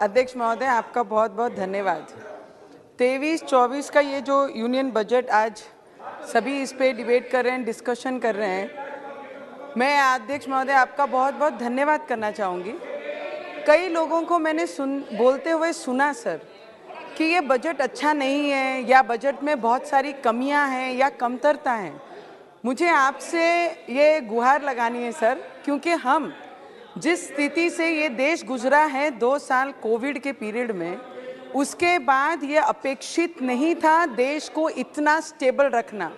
अध्यक्ष महोदय, आपका बहुत बहुत धन्यवाद। 23-24 का ये जो यूनियन बजट आज सभी इस पे डिबेट कर रहे हैं, डिस्कशन कर रहे हैं, मैं अध्यक्ष महोदय आपका बहुत बहुत धन्यवाद करना चाहूँगी। कई लोगों को मैंने बोलते हुए सुना सर कि ये बजट अच्छा नहीं है या बजट में बहुत सारी कमियां हैं या कमतरता हैं। मुझे आपसे ये गुहार लगानी है सर, क्योंकि हम जिस स्थिति से ये देश गुजरा है 2 साल कोविड के पीरियड में, उसके बाद ये अपेक्षित नहीं था देश को इतना स्टेबल रखना।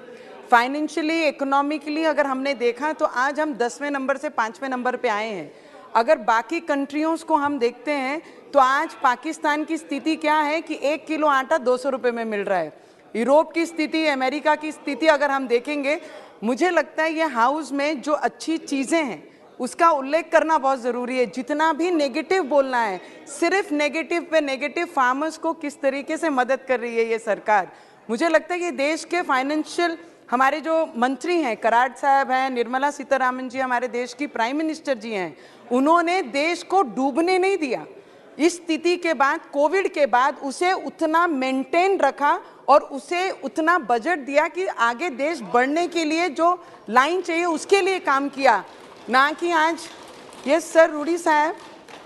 फाइनेंशियली, इकोनॉमिकली अगर हमने देखा तो आज हम 10वें नंबर से 5वें नंबर पे आए हैं। अगर बाकी कंट्रियों को हम देखते हैं तो आज पाकिस्तान की स्थिति क्या है कि 1 किलो आटा 200 रुपये में मिल रहा है। यूरोप की स्थिति, अमेरिका की स्थिति अगर हम देखेंगे, मुझे लगता है ये हाउस में जो अच्छी चीज़ें हैं उसका उल्लेख करना बहुत ज़रूरी है। जितना भी नेगेटिव बोलना है, सिर्फ नेगेटिव पे नेगेटिव, फार्मर्स को किस तरीके से मदद कर रही है ये सरकार। मुझे लगता है कि देश के फाइनेंशियल हमारे जो मंत्री हैं, कराड़ साहब हैं, निर्मला सीतारामन जी हमारे देश की प्राइम मिनिस्टर जी हैं, उन्होंने देश को डूबने नहीं दिया। इस स्थिति के बाद, कोविड के बाद उसे उतना मेंटेन रखा और उसे उतना बजट दिया कि आगे देश बढ़ने के लिए जो लाइन चाहिए उसके लिए काम किया, ना कि आज ये सर रूडी साहब,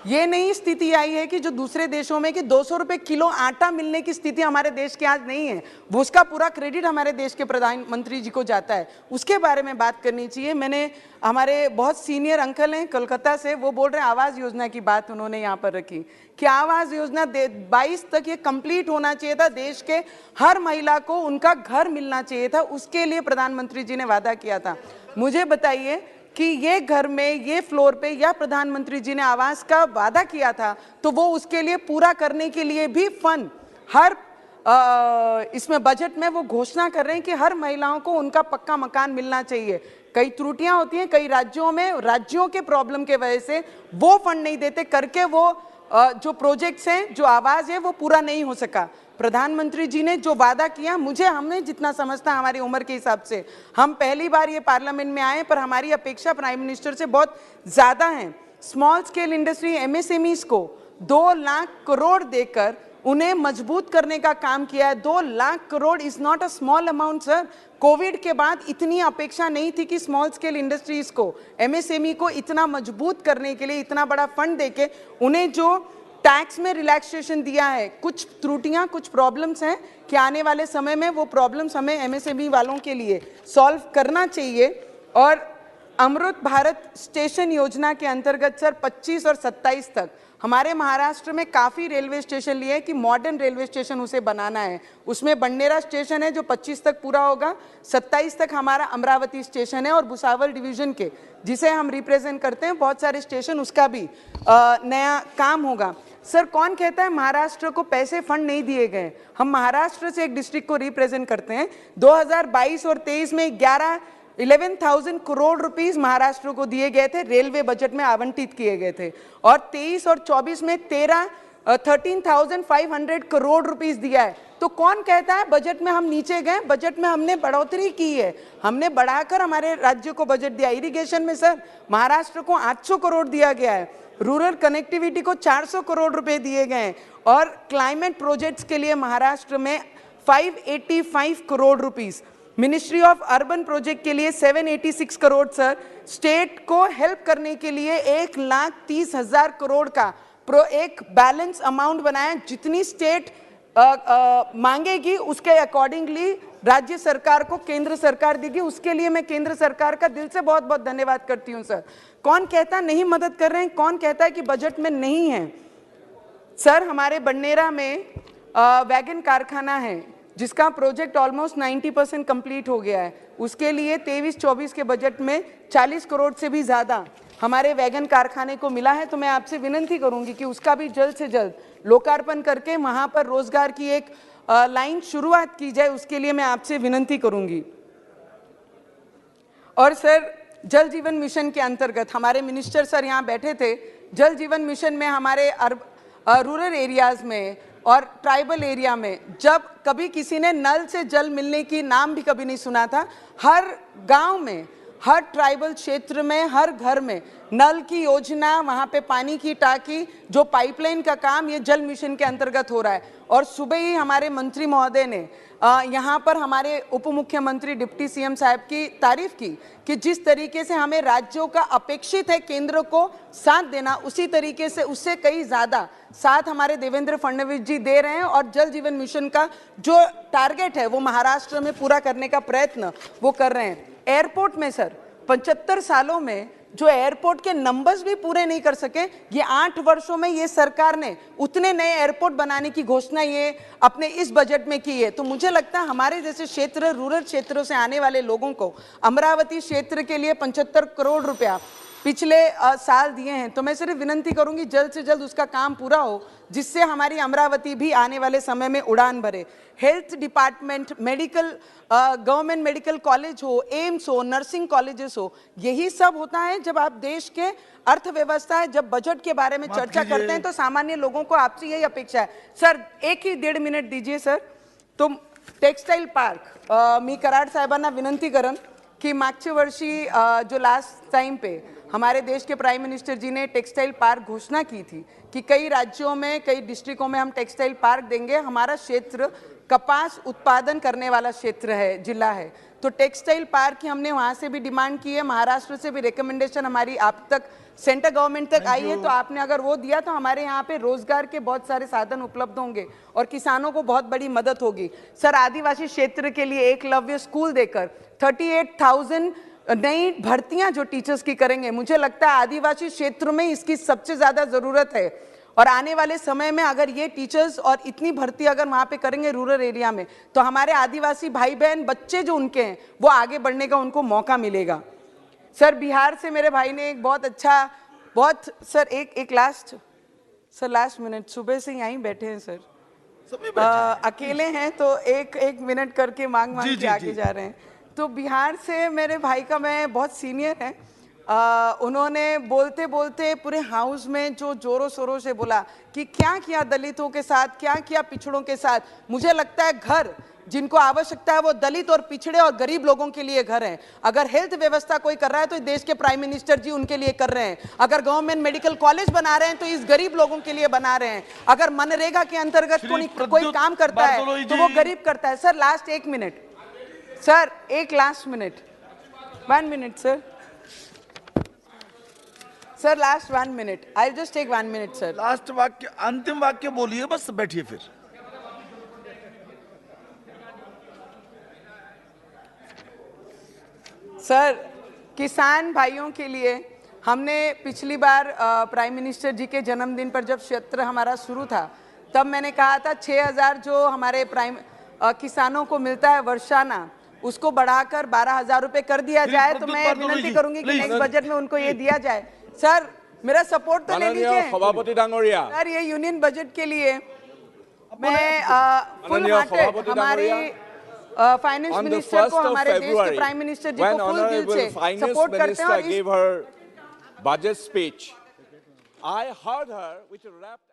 ये नई स्थिति आई है कि जो दूसरे देशों में कि 200 रुपये किलो आटा मिलने की स्थिति हमारे देश की आज नहीं है। वो उसका पूरा क्रेडिट हमारे देश के प्रधानमंत्री जी को जाता है, उसके बारे में बात करनी चाहिए। मैंने हमारे बहुत सीनियर अंकल हैं कोलकाता से, वो बोल रहे हैं आवास योजना की बात उन्होंने यहाँ पर रखी कि आवास योजना 22 तक ये कंप्लीट होना चाहिए था, देश के हर महिला को उनका घर मिलना चाहिए था, उसके लिए प्रधानमंत्री जी ने वादा किया था। मुझे बताइए कि ये घर में, ये फ्लोर पे या प्रधानमंत्री जी ने आवास का वादा किया था तो वो उसके लिए पूरा करने के लिए भी फंड हर इसमें बजट में वो घोषणा कर रहे हैं कि हर महिलाओं को उनका पक्का मकान मिलना चाहिए। कई त्रुटियां होती हैं कई राज्यों में, राज्यों के प्रॉब्लम के वजह से वो फंड नहीं देते करके वो जो प्रोजेक्ट्स हैं, जो आवाज़ है वो पूरा नहीं हो सका। प्रधानमंत्री जी ने जो वादा किया, हमने जितना समझता हमारी उम्र के हिसाब से, हम पहली बार ये पार्लियामेंट में आए, पर हमारी अपेक्षा प्राइम मिनिस्टर से बहुत ज़्यादा है। स्मॉल स्केल इंडस्ट्री MSMEs को 2 लाख करोड़ देकर उन्हें मजबूत करने का काम किया है। 2 lakh crore is not a small amount sir. Covid के बाद इतनी अपेक्षा नहीं थी कि स्मॉल स्केल इंडस्ट्रीज़ को, MSME को इतना मजबूत करने के लिए इतना बड़ा फंड देके उन्हें जो टैक्स में रिलैक्सेशन दिया है। कुछ त्रुटियां, कुछ प्रॉब्लम्स हैं कि आने वाले समय में वो प्रॉब्लम्स हमें MSME वालों के लिए सॉल्व करना चाहिए। और अमृत भारत स्टेशन योजना के अंतर्गत सर 25 और 27 तक हमारे महाराष्ट्र में काफ़ी रेलवे स्टेशन लिए कि मॉडर्न रेलवे स्टेशन उसे बनाना है। उसमें बंडेरा स्टेशन है जो 25 तक पूरा होगा, 27 तक हमारा अमरावती स्टेशन है और भुसावल डिवीज़न के जिसे हम रिप्रेजेंट करते हैं बहुत सारे स्टेशन, उसका भी नया काम होगा। सर कौन कहता है महाराष्ट्र को पैसे फंड नहीं दिए गए? हम महाराष्ट्र से एक डिस्ट्रिक्ट को रिप्रेजेंट करते हैं। 2022 और 23 में 11,000 करोड़ रुपीस महाराष्ट्र को दिए गए थे, रेलवे बजट में आवंटित किए गए थे। और 23 और 24 में 13,500 करोड़ रुपीस दिया है। तो कौन कहता है बजट में हम नीचे गए? बजट में हमने बढ़ोतरी की है, हमने बढ़ाकर हमारे राज्य को बजट दिया। इरिगेशन में सर महाराष्ट्र को 800 करोड़ दिया गया है, रूरल कनेक्टिविटी को 400 करोड़ रुपए दिए गए हैं और क्लाइमेट प्रोजेक्ट्स के लिए महाराष्ट्र में 585 crore rupees, ministry of urban project के लिए 786 करोड़ सर, स्टेट को हेल्प करने के लिए 1,30,000 करोड़ का एक बैलेंस अमाउंट बनाया। जितनी स्टेट मांगेगी उसके अकॉर्डिंगली राज्य सरकार को केंद्र सरकार देगी। उसके लिए मैं केंद्र सरकार का दिल से बहुत बहुत धन्यवाद करती हूं सर। कौन कहता नहीं मदद कर रहे हैं? कौन कहता है कि बजट में नहीं है? सर हमारे बंडेरा में वैगन कारखाना है जिसका प्रोजेक्ट ऑलमोस्ट 90% कंप्लीट हो गया है। उसके लिए 23-24 के बजट में 40 करोड़ से भी ज़्यादा हमारे वैगन कारखाने को मिला है। तो मैं आपसे विनती करूंगी कि उसका भी जल्द से जल्द लोकार्पण करके वहाँ पर रोजगार की एक लाइन शुरुआत की जाए, उसके लिए मैं आपसे विनती करूंगी। और सर जल जीवन मिशन के अंतर्गत हमारे मिनिस्टर सर यहाँ बैठे थे। जल जीवन मिशन में हमारे रूरल एरियाज़ में और ट्राइबल एरिया में जब कभी किसी ने नल से जल मिलने की नाम भी कभी नहीं सुना था, हर गांव में हर ट्राइबल क्षेत्र में हर घर में नल की योजना, वहां पे पानी की टाकी, जो पाइपलाइन का काम, ये जल मिशन के अंतर्गत हो रहा है। और सुबह ही हमारे मंत्री महोदय ने यहाँ पर हमारे उप मुख्यमंत्री डिप्टी सीएम साहब की तारीफ की कि जिस तरीके से हमें राज्यों का अपेक्षित है केंद्र को साथ देना, उसी तरीके से उससे कई ज्यादा साथ हमारे देवेंद्र फडणवीस जी दे रहे हैं। और जल जीवन मिशन का जो टारगेट है वो महाराष्ट्र में पूरा करने का प्रयत्न वो कर रहे हैं। एयरपोर्ट में सर 75 सालों में जो एयरपोर्ट के नंबर्स भी पूरे नहीं कर सके, ये 8 वर्षों में ये सरकार ने उतने नए एयरपोर्ट बनाने की घोषणा ये अपने इस बजट में की है। तो मुझे लगता है हमारे जैसे क्षेत्र, रूरल क्षेत्रों से आने वाले लोगों को अमरावती क्षेत्र के लिए 75 करोड़ रुपया पिछले साल दिए हैं। तो मैं सिर्फ विनती करूंगी जल्द से जल्द उसका काम पूरा हो, जिससे हमारी अमरावती भी आने वाले समय में उड़ान भरे। Health department, medical, government medical college हो, एम्स हो, नर्सिंग कॉलेजेस हो, यही सब होता है जब आप देश के अर्थव्यवस्था है, जब बजट के बारे में चर्चा करते हैं तो सामान्य लोगों को आपसे यही अपेक्षा है। सर 1.5 दीजिए सर। तो टेक्सटाईल पार्क मी कराड साहेबांना विनंती करन की मागच्या वर्षी जो लास्ट टाइम पे हमारे देश के प्राइम मिनिस्टर जी ने टेक्सटाइल पार्क घोषणा की थी कि कई राज्यों में, कई डिस्ट्रिक्टों में हम टेक्सटाइल पार्क देंगे। हमारा क्षेत्र कपास उत्पादन करने वाला क्षेत्र है, जिला है, तो टेक्सटाइल पार्क की हमने वहाँ से भी डिमांड की है। महाराष्ट्र से भी रिकमेंडेशन हमारी आप तक, सेंट्रल गवर्नमेंट तक आई है। तो आपने अगर वो दिया तो हमारे यहाँ पे रोजगार के बहुत सारे साधन उपलब्ध होंगे और किसानों को बहुत बड़ी मदद होगी। सर आदिवासी क्षेत्र के लिए एकलव्य स्कूल देकर 38,000 नई भर्तियां जो टीचर्स की करेंगे। मुझे लगता है आदिवासी क्षेत्र में इसकी सबसे ज्यादा जरूरत है। और आने वाले समय में अगर ये टीचर्स और इतनी भर्ती अगर वहां पे करेंगे रूरल एरिया में, तो हमारे आदिवासी भाई बहन, बच्चे जो उनके हैं, वो आगे बढ़ने का उनको मौका मिलेगा। सर बिहार से मेरे भाई ने एक बहुत अच्छा, बहुत सर एक लास्ट मिनट, सुबह से यहीं बैठे हैं सर, अकेले हैं तो एक मिनट करके मांग के आगे जा रहे हैं। तो बिहार से मेरे भाई का, मैं बहुत सीनियर है, उन्होंने बोलते बोलते पूरे हाउस में जो जोरों शोरों से बोला कि क्या किया दलितों के साथ, क्या किया पिछड़ों के साथ। मुझे लगता है घर जिनको आवश्यकता है वो दलित और पिछड़े और गरीब लोगों के लिए घर हैं। अगर हेल्थ व्यवस्था कोई कर रहा है तो देश के प्राइम मिनिस्टर जी उनके लिए कर रहे हैं। अगर गवर्नमेंट मेडिकल कॉलेज बना रहे हैं तो इस गरीब लोगों के लिए बना रहे हैं। अगर मनरेगा के अंतर्गत कोई काम करता है तो वो गरीब करता है। सर लास्ट 1 मिनट सर, एक last minute, 1 minute sir, sir last 1 minute, I just take 1 minute sir. Last वाक्य, अंतिम वाक्य बोलिए, बस बैठिए फिर। सर किसान भाइयों के लिए हमने पिछली बार प्राइम मिनिस्टर जी के जन्मदिन पर जब सत्र हमारा शुरू था, तब मैंने कहा था 6,000 जो हमारे किसानों को मिलता है वर्षाना, उसको बढ़ाकर 12,000 रुपए कर दिया जाए। तो मैं विनती करूंगी कि नेक्स्ट बजट में उनको ये दिया जाए। सर मेरा सपोर्ट तो ले लीजिए सर। ये यूनियन बजट के लिए मैं फुल हार्टेड हमारी फाइनेंस मिनिस्टर को, हमारे देश के प्राइम मिनिस्टर जी को फुल दिल से सपोर्ट करते हैं। budget speech, I heard her with a rapt